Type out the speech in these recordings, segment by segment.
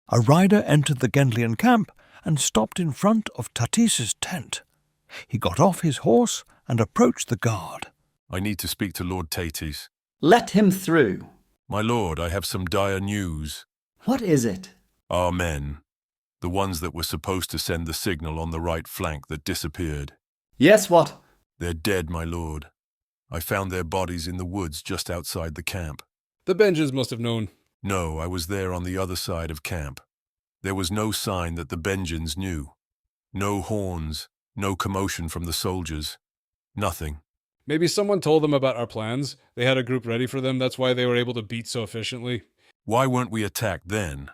A rider entered the Gendlian camp and stopped in front of Tatis's tent. He got off his horse and approached the guard. I need to speak to Lord Tatis. Let him through. My lord, I have some dire news. What is it? Our men, the ones that were supposed to send the signal on the right flank that disappeared. Yes, what? They're dead, my lord. I found their bodies in the woods just outside the camp. The Benjins must have known. No, I was there on the other side of camp. There was no sign that the Benjins knew. No horns, no commotion from the soldiers. Nothing. Maybe someone told them about our plans. They had a group ready for them. That's why they were able to beat so efficiently. Why weren't we attacked then?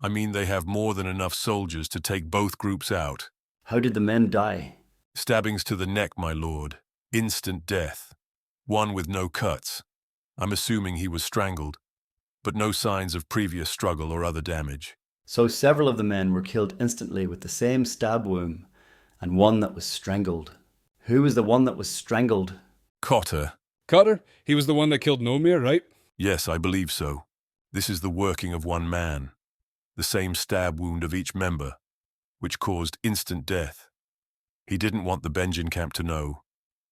I mean, they have more than enough soldiers to take both groups out. How did the men die? Stabbings to the neck, my lord. Instant death. One with no cuts. I'm assuming he was strangled, but no signs of previous struggle or other damage. So several of the men were killed instantly with the same stab wound, and one that was strangled. Who was the one that was strangled? Cotter. Cotter? He was the one that killed Nomir, right? Yes, I believe so. This is the working of one man. The same stab wound of each member, which caused instant death. He didn't want the Benjin camp to know,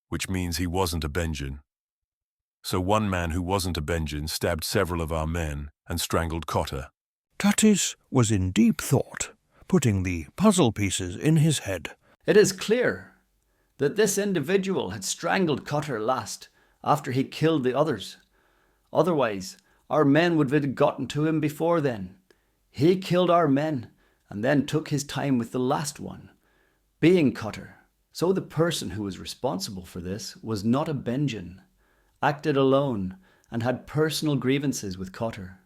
which means he wasn't a Benjin. So one man who wasn't a Benjin stabbed several of our men and strangled Cotter. Tatis was in deep thought, putting the puzzle pieces in his head. It is clear that this individual had strangled Cotter last, after he killed the others. Otherwise, our men would have gotten to him before then. He killed our men, and then took his time with the last one, being Cotter. So the person who was responsible for this was not a Benjin, acted alone, and had personal grievances with Cotter.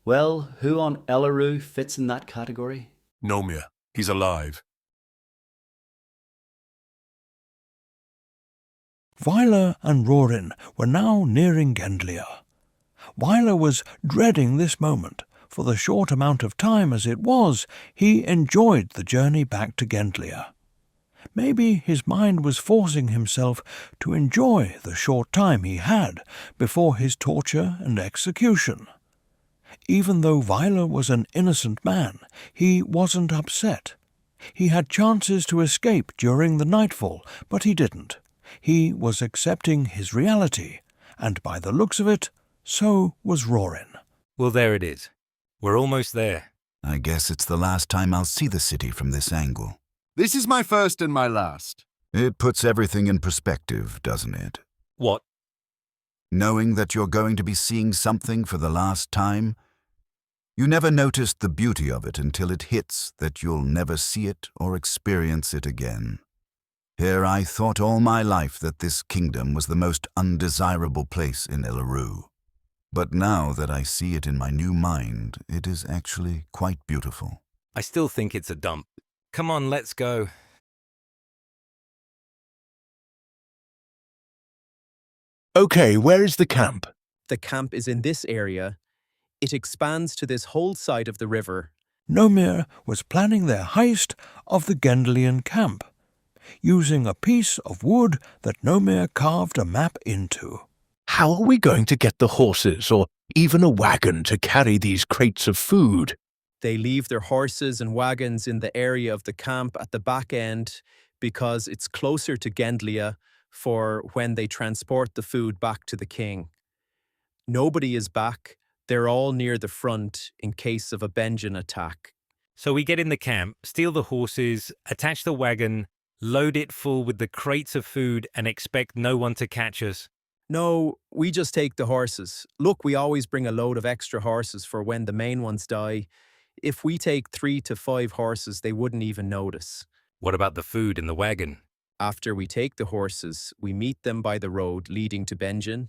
Well, who on Elaru fits in that category? Nomir. He's alive. Weiler and Rorin were now nearing Gendlia. Weiler was dreading this moment. For the short amount of time as it was, he enjoyed the journey back to Gendlia. Maybe his mind was forcing himself to enjoy the short time he had before his torture and execution. Even though Weiler was an innocent man, he wasn't upset. He had chances to escape during the nightfall, but he didn't. He was accepting his reality, and by the looks of it, so was Rorin. Well, there it is. We're almost there. I guess it's the last time I'll see the city from this angle. This is my first and my last. It puts everything in perspective, doesn't it? What? Knowing that you're going to be seeing something for the last time, you never noticed the beauty of it until it hits that you'll never see it or experience it again. Here I thought all my life that this kingdom was the most undesirable place in Elaru. But now that I see it in my new mind, it is actually quite beautiful. I still think it's a dump. Come on, let's go. Okay, where is the camp? The camp is in this area. It expands to this whole side of the river. Nomir was planning their heist of the Gendlian camp, using a piece of wood that Nomir carved a map into. How are we going to get the horses or even a wagon to carry these crates of food? They leave their horses and wagons in the area of the camp at the back end because it's closer to Gendlia for when they transport the food back to the king. Nobody is back. They're all near the front in case of a Benjin attack. So we get in the camp, steal the horses, attach the wagon, load it full with the crates of food and expect no one to catch us. No, we just take the horses. Look, we always bring a load of extra horses for when the main ones die. If we take 3 to 5 horses, they wouldn't even notice. What about the food in the wagon? After we take the horses, we meet them by the road leading to Benjin.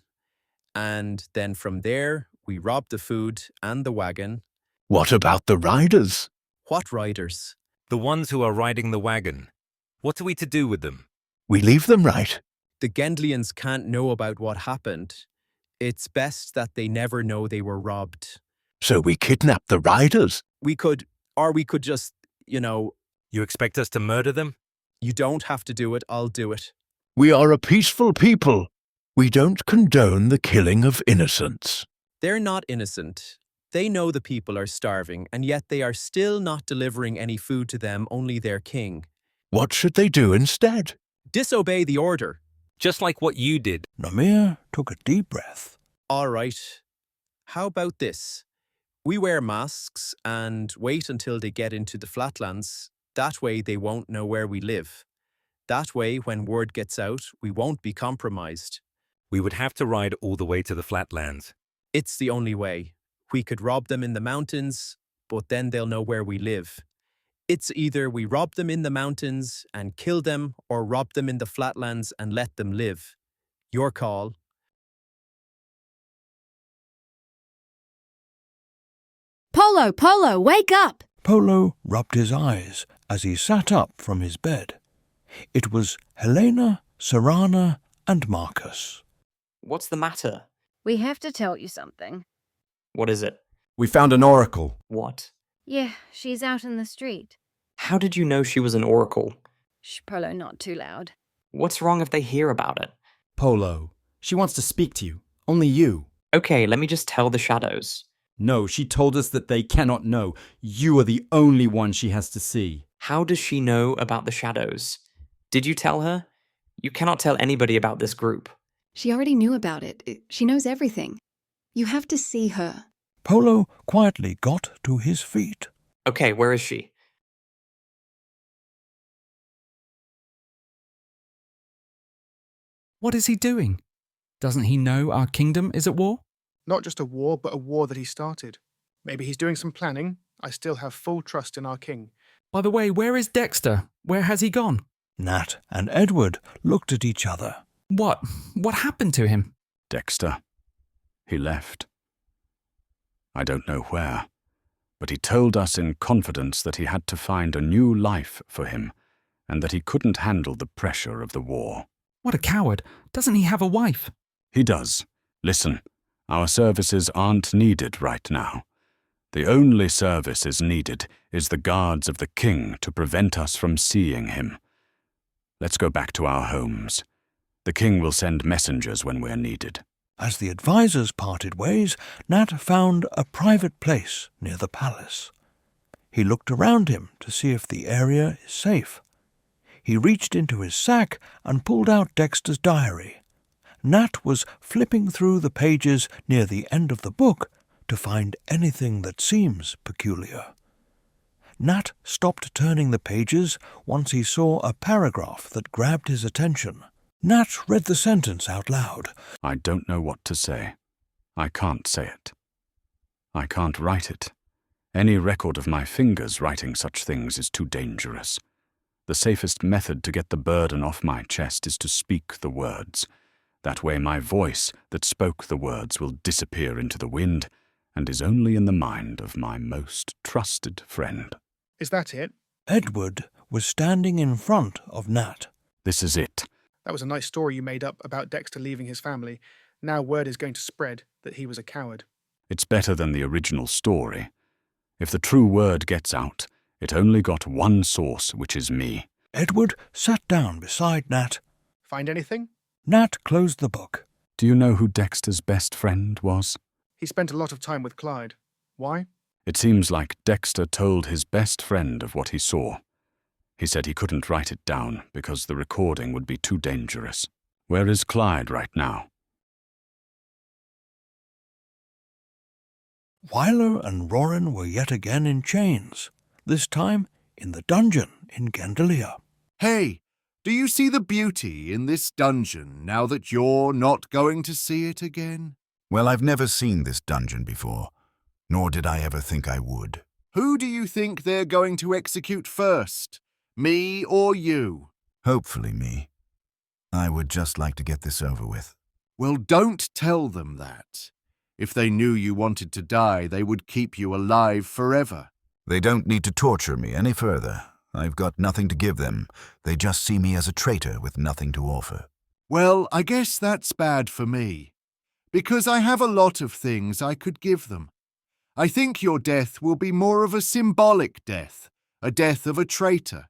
And then from there, we rob the food and the wagon. What about the riders? What riders? The ones who are riding the wagon. What are we to do with them? We leave them, right? The Gendlians can't know about what happened. It's best that they never know they were robbed. So we kidnap the riders? We could just, You expect us to murder them? You don't have to do it, I'll do it. We are a peaceful people. We don't condone the killing of innocents. They're not innocent. They know the people are starving, and yet they are still not delivering any food to them, only their king. What should they do instead? Disobey the order. Just like what you did. Nomir took a deep breath. All right. How about this? We wear masks and wait until they get into the flatlands. That way they won't know where we live. That way, when word gets out, we won't be compromised. We would have to ride all the way to the flatlands. It's the only way. We could rob them in the mountains, but then they'll know where we live. It's either we rob them in the mountains and kill them, or rob them in the flatlands and let them live. Your call. Polo, Polo, wake up! Polo rubbed his eyes as he sat up from his bed. It was Helena, Serana, and Marcus. What's the matter? We have to tell you something. What is it? We found an oracle. What? Yeah, she's out in the street. How did you know she was an oracle? Shh, Polo, not too loud. What's wrong if they hear about it? Polo, she wants to speak to you. Only you. Okay, let me just tell the shadows. No, she told us that they cannot know. You are the only one she has to see. How does she know about the shadows? Did you tell her? You cannot tell anybody about this group. She already knew about it. She knows everything. You have to see her. Polo quietly got to his feet. Okay, where is she? What is he doing? Doesn't he know our kingdom is at war? Not just a war, but a war that he started. Maybe he's doing some planning. I still have full trust in our king. By the way, where is Dexter? Where has he gone? Nat and Edward looked at each other. What? What happened to him? Dexter. He left. I don't know where, but he told us in confidence that he had to find a new life for him, and that he couldn't handle the pressure of the war. What a coward. Doesn't he have a wife? He does. Listen, our services aren't needed right now. The only service is needed is the guards of the king to prevent us from seeing him. Let's go back to our homes. The king will send messengers when we're needed. As the advisers parted ways, Nat found a private place near the palace. He looked around him to see if the area is safe. He reached into his sack and pulled out Dexter's diary. Nat was flipping through the pages near the end of the book to find anything that seems peculiar. Nat stopped turning the pages once he saw a paragraph that grabbed his attention. Nat read the sentence out loud. I don't know what to say. I can't say it. I can't write it. Any record of my fingers writing such things is too dangerous. The safest method to get the burden off my chest is to speak the words. That way my voice that spoke the words will disappear into the wind and is only in the mind of my most trusted friend. Is that it? Edward was standing in front of Nat. This is it. That was a nice story you made up about Dexter leaving his family. Now word is going to spread that he was a coward. It's better than the original story. If the true word gets out, it only got one source, which is me. Edward sat down beside Nat. Find anything? Nat closed the book. Do you know who Dexter's best friend was? He spent a lot of time with Clyde. Why? It seems like Dexter told his best friend of what he saw. He said he couldn't write it down because the recording would be too dangerous. Where is Clyde right now? Wyler and Rorin were yet again in chains, this time in the dungeon in Gendalia. Hey, do you see the beauty in this dungeon now that you're not going to see it again? Well, I've never seen this dungeon before, nor did I ever think I would. Who do you think they're going to execute first? Me or you? Hopefully me. I would just like to get this over with. Well, don't tell them that. If they knew you wanted to die, they would keep you alive forever. They don't need to torture me any further. I've got nothing to give them. They just see me as a traitor with nothing to offer. Well, I guess that's bad for me, because I have a lot of things I could give them. I think your death will be more of a symbolic death, a death of a traitor.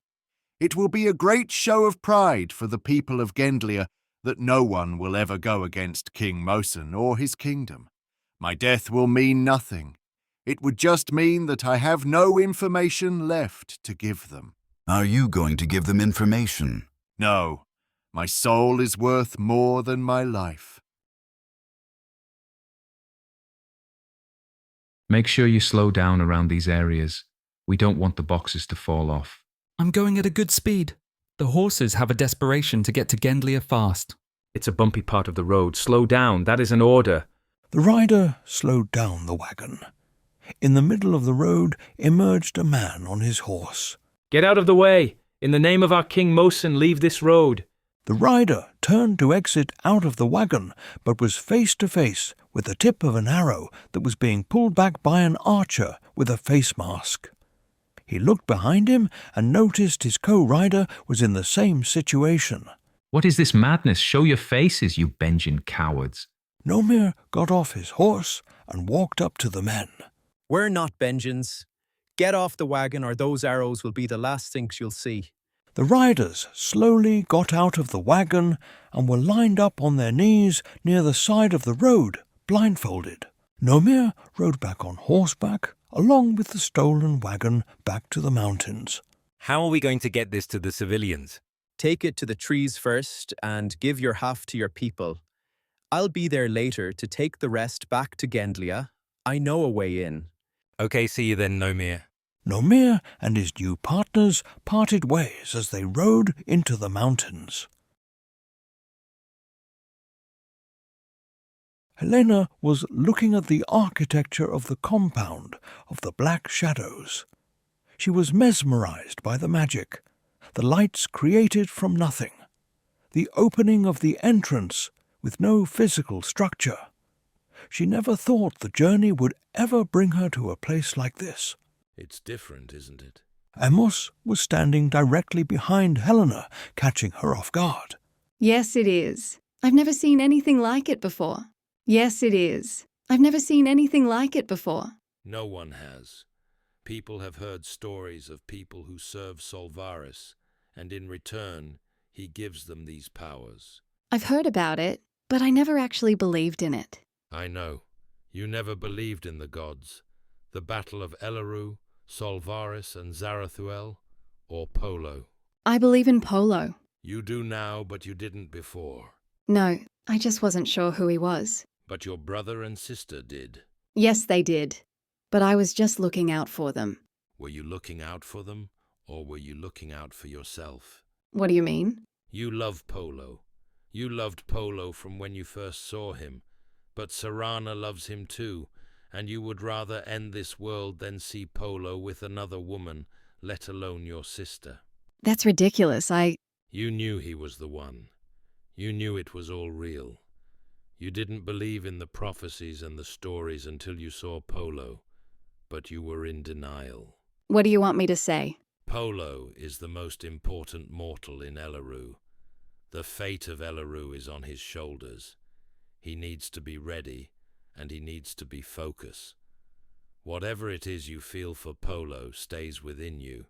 It will be a great show of pride for the people of Gendlia that no one will ever go against King Mosen or his kingdom. My death will mean nothing. It would just mean that I have no information left to give them. Are you going to give them information? No, my soul is worth more than my life. Make sure you slow down around these areas. We don't want the boxes to fall off. I'm going at a good speed. The horses have a desperation to get to Gendlia fast. It's a bumpy part of the road. Slow down. That is an order. The rider slowed down the wagon. In the middle of the road emerged a man on his horse. Get out of the way. In the name of our King Mosin, leave this road. The rider turned to exit out of the wagon, but was face to face with the tip of an arrow that was being pulled back by an archer with a face mask. He looked behind him and noticed his co-rider was in the same situation. What is this madness? Show your faces, you Benjin cowards. Nomir got off his horse and walked up to the men. We're not Benjins. Get off the wagon or those arrows will be the last things you'll see. The riders slowly got out of the wagon and were lined up on their knees near the side of the road, blindfolded. Nomir rode back on horseback, along with the stolen wagon, back to the mountains. How are we going to get this to the civilians? Take it to the trees first and give your half to your people. I'll be there later to take the rest back to Gendlia. I know a way in. Okay, see you then, Nomir. Nomir and his new partners parted ways as they rode into the mountains. Helena was looking at the architecture of the compound of the Black Shadows. She was mesmerized by the magic, the lights created from nothing, the opening of the entrance with no physical structure. She never thought the journey would ever bring her to a place like this. It's different, isn't it? Amos was standing directly behind Helena, catching her off guard. Yes, it is. I've never seen anything like it before. Yes, it is. I've never seen anything like it before. No one has. People have heard stories of people who serve Solvaris, and in return, he gives them these powers. I've heard about it, but I never actually believed in it. I know. You never believed in the gods. The battle of Elaru, Solvaris and Zarathuel, or Polo. I believe in Polo. You do now, but you didn't before. No, I just wasn't sure who he was. But your brother and sister did. Yes, they did. But I was just looking out for them. Were you looking out for them, or were you looking out for yourself? What do you mean? You love Polo. You loved Polo from when you first saw him. But Serana loves him too, and you would rather end this world than see Polo with another woman, let alone your sister. That's ridiculous. You knew he was the one. You knew it was all real. You didn't believe in the prophecies and the stories until you saw Polo, but you were in denial. What do you want me to say? Polo is the most important mortal in Elaru. The fate of Elaru is on his shoulders. He needs to be ready, and he needs to be focused. Whatever it is you feel for Polo stays within you,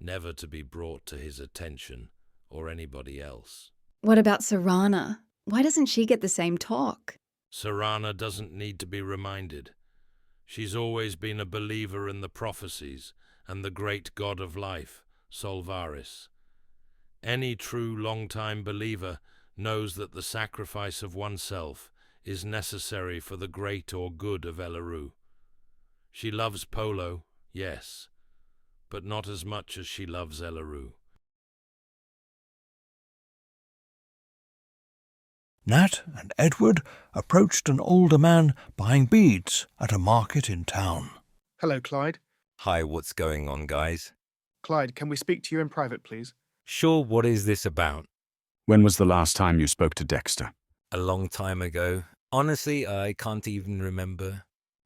never to be brought to his attention or anybody else. What about Serana? Why doesn't she get the same talk? Serana doesn't need to be reminded. She's always been a believer in the prophecies and the great god of life, Solvaris. Any true long-time believer knows that the sacrifice of oneself is necessary for the great or good of Elaru. She loves Polo, yes, but not as much as she loves Elaru. Nat and Edward approached an older man buying beads at a market in town. Hello, Clyde. Hi, what's going on, guys? Clyde, can we speak to you in private, please? Sure, what is this about? When was the last time you spoke to Dexter? A long time ago. Honestly, I can't even remember.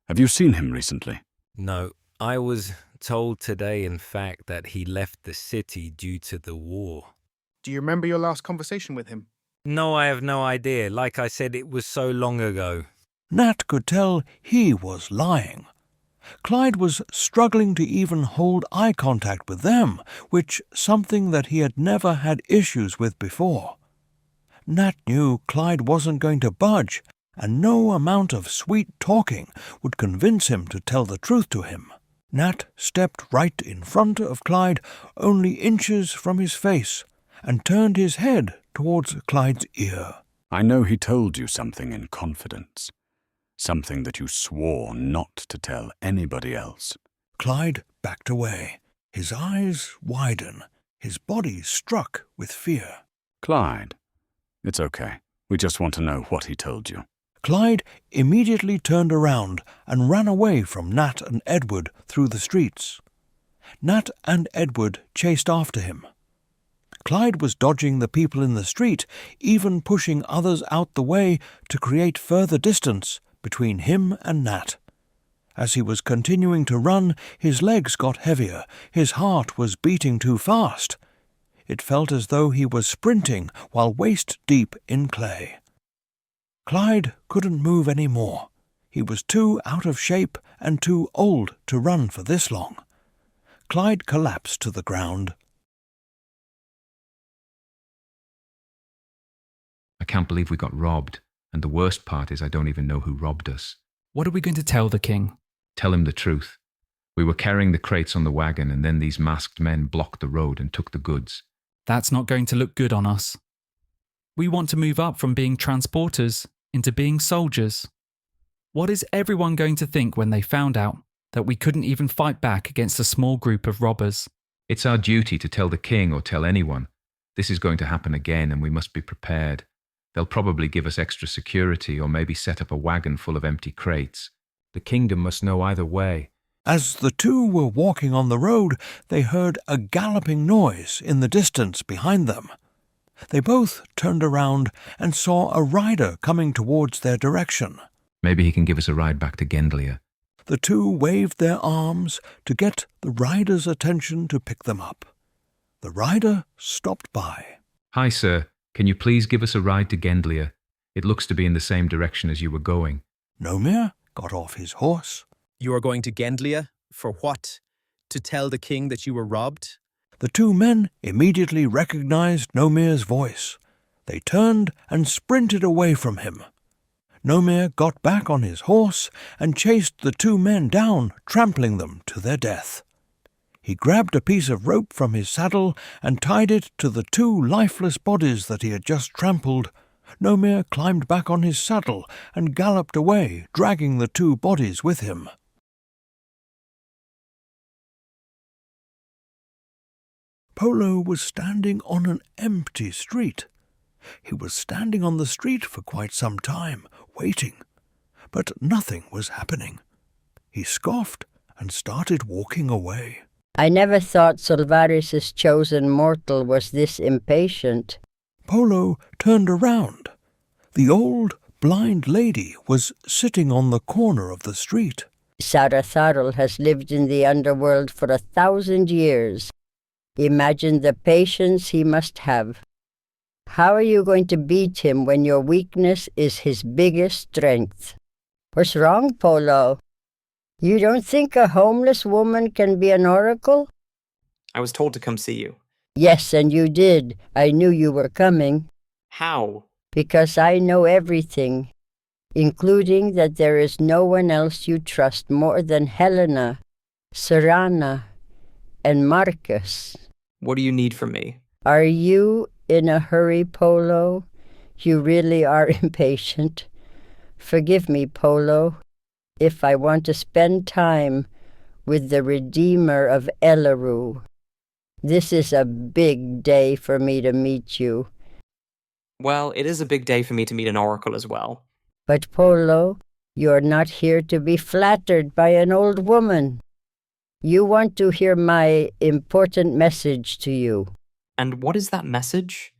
Have you seen him recently? No, I was told today, in fact, that he left the city due to the war. Do you remember your last conversation with him? No, I have no idea. Like I said, it was so long ago. Nat could tell he was lying. Clyde was struggling to even hold eye contact with them, which something that he had never had issues with before. Nat knew Clyde wasn't going to budge, and no amount of sweet talking would convince him to tell the truth to him. Nat stepped right in front of Clyde, only inches from his face, and turned his head towards Clyde's ear. I know he told you something in confidence. Something that you swore not to tell anybody else. Clyde backed away. His eyes widen, his body struck with fear. Clyde, it's okay. We just want to know what he told you. Clyde immediately turned around and ran away from Nat and Edward through the streets. Nat and Edward chased after him. Clyde was dodging the people in the street, even pushing others out the way to create further distance between him and Nat. As he was continuing to run, his legs got heavier, his heart was beating too fast. It felt as though he was sprinting while waist-deep in clay. Clyde couldn't move any more. He was too out of shape and too old to run for this long. Clyde collapsed to the ground. I can't believe we got robbed, and the worst part is I don't even know who robbed us. What are we going to tell the king? Tell him the truth. We were carrying the crates on the wagon, and then these masked men blocked the road and took the goods. That's not going to look good on us. We want to move up from being transporters into being soldiers. What is everyone going to think when they found out that we couldn't even fight back against a small group of robbers? It's our duty to tell the king or tell anyone. This is going to happen again, and we must be prepared. They'll probably give us extra security or maybe set up a wagon full of empty crates. The kingdom must know either way. As the two were walking on the road, they heard a galloping noise in the distance behind them. They both turned around and saw a rider coming towards their direction. Maybe he can give us a ride back to Gendlia. The two waved their arms to get the rider's attention to pick them up. The rider stopped by. Hi, sir. Can you please give us a ride to Gendlia? It looks to be in the same direction as you were going. Nomir got off his horse. You are going to Gendlia? For what? To tell the king that you were robbed? The two men immediately recognized Nomir's voice. They turned and sprinted away from him. Nomir got back on his horse and chased the two men down, trampling them to their death. He grabbed a piece of rope from his saddle and tied it to the two lifeless bodies that he had just trampled. Nomir climbed back on his saddle and galloped away, dragging the two bodies with him. Polo was standing on an empty street. He was standing on the street for quite some time, waiting, but nothing was happening. He scoffed and started walking away. I never thought Solvaris's chosen mortal was this impatient. Polo turned around. The old, blind lady was sitting on the corner of the street. Saratharul has lived in the underworld for 1,000 years. Imagine the patience he must have. How are you going to beat him when your weakness is his biggest strength? What's wrong, Polo? You don't think a homeless woman can be an oracle? I was told to come see you. Yes, and you did. I knew you were coming. How? Because I know everything, including that there is no one else you trust more than Helena, Serana, and Marcus. What do you need from me? Are you in a hurry, Polo? You really are impatient. Forgive me, Polo, if I want to spend time with the Redeemer of Elaru. This is a big day for me to meet you. Well, it is a big day for me to meet an oracle as well. But, Polo, you're not here to be flattered by an old woman. You want to hear my important message to you. And what is that message?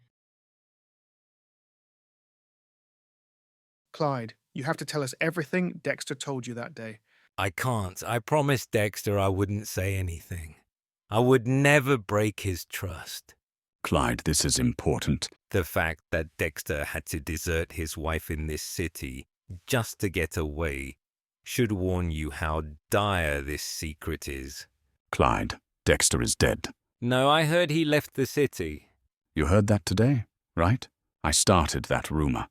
Clyde, you have to tell us everything Dexter told you that day. I can't. I promised Dexter I wouldn't say anything. I would never break his trust. Clyde, this is important. The fact that Dexter had to desert his wife in this city just to get away should warn you how dire this secret is. Clyde, Dexter is dead. No, I heard he left the city. You heard that today, right? I started that rumor.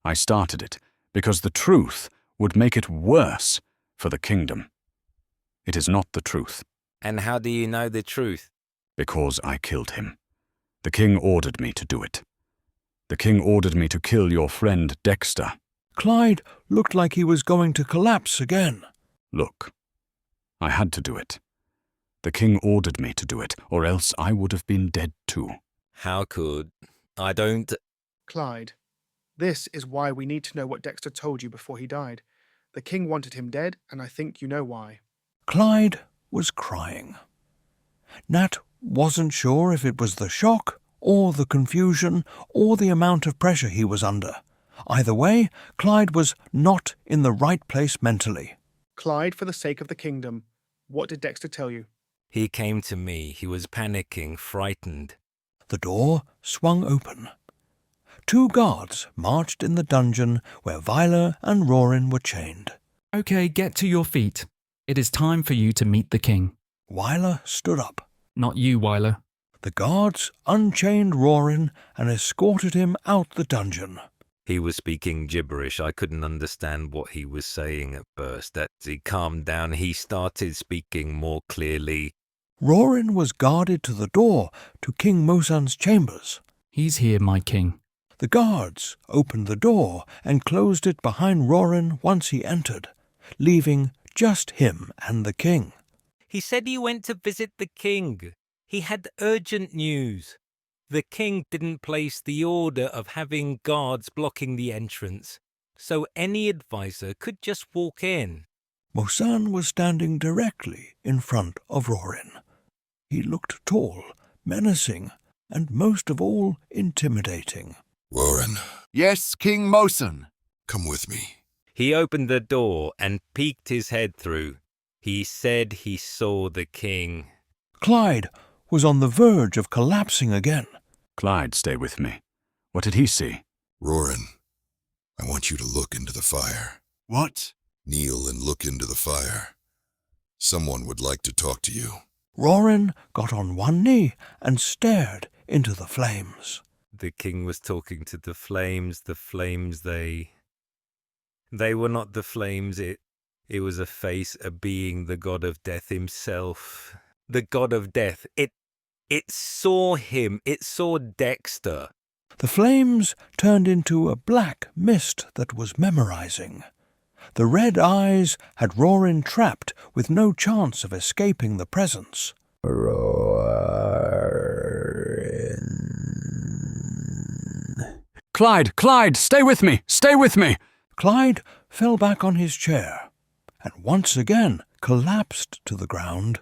I started it because the truth would make it worse for the kingdom. It is not the truth. And how do you know the truth? Because I killed him. The king ordered me to do it. The king ordered me to kill your friend Dexter. Clyde looked like he was going to collapse again. Look, I had to do it. The king ordered me to do it, or else I would have been dead too. How could... I don't... Clyde, this is why we need to know what Dexter told you before he died. The king wanted him dead, and I think you know why. Clyde was crying. Nat wasn't sure if it was the shock, or the confusion, or the amount of pressure he was under. Either way, Clyde was not in the right place mentally. Clyde, for the sake of the kingdom, what did Dexter tell you? He came to me. He was panicking, frightened. The door swung open. 2 guards marched in the dungeon where Viola and Rorin were chained. Okay, get to your feet. It is time for you to meet the king. Wyler stood up. Not you, Wyler. The guards unchained Rorin and escorted him out the dungeon. He was speaking gibberish. I couldn't understand what he was saying at first. As he calmed down, he started speaking more clearly. Rorin was guarded to the door to King Mosan's chambers. He's here, my king. The guards opened the door and closed it behind Rorin once he entered, leaving just him and the king. He said he went to visit the king. He had urgent news. The king didn't place the order of having guards blocking the entrance, so any advisor could just walk in. Mosan was standing directly in front of Rorin. He looked tall, menacing, and most of all intimidating. Rorin. Yes, King Mosan. Come with me. He opened the door and peeked his head through. He said he saw the king. Clyde was on the verge of collapsing again. Clyde, stay with me. What did he see? Rorin, I want you to look into the fire. What? Kneel and look into the fire. Someone would like to talk to you. Rorin got on one knee and stared into the flames. The king was talking to the flames. The flames, they were not the flames. It was a face, a being, the god of death himself. The god of death. It saw him. It saw Dexter. The flames turned into a black mist that was memorizing. The red eyes had Rorin trapped with no chance of escaping the presence. Clyde, stay with me! Stay with me! Clyde fell back on his chair and once again collapsed to the ground.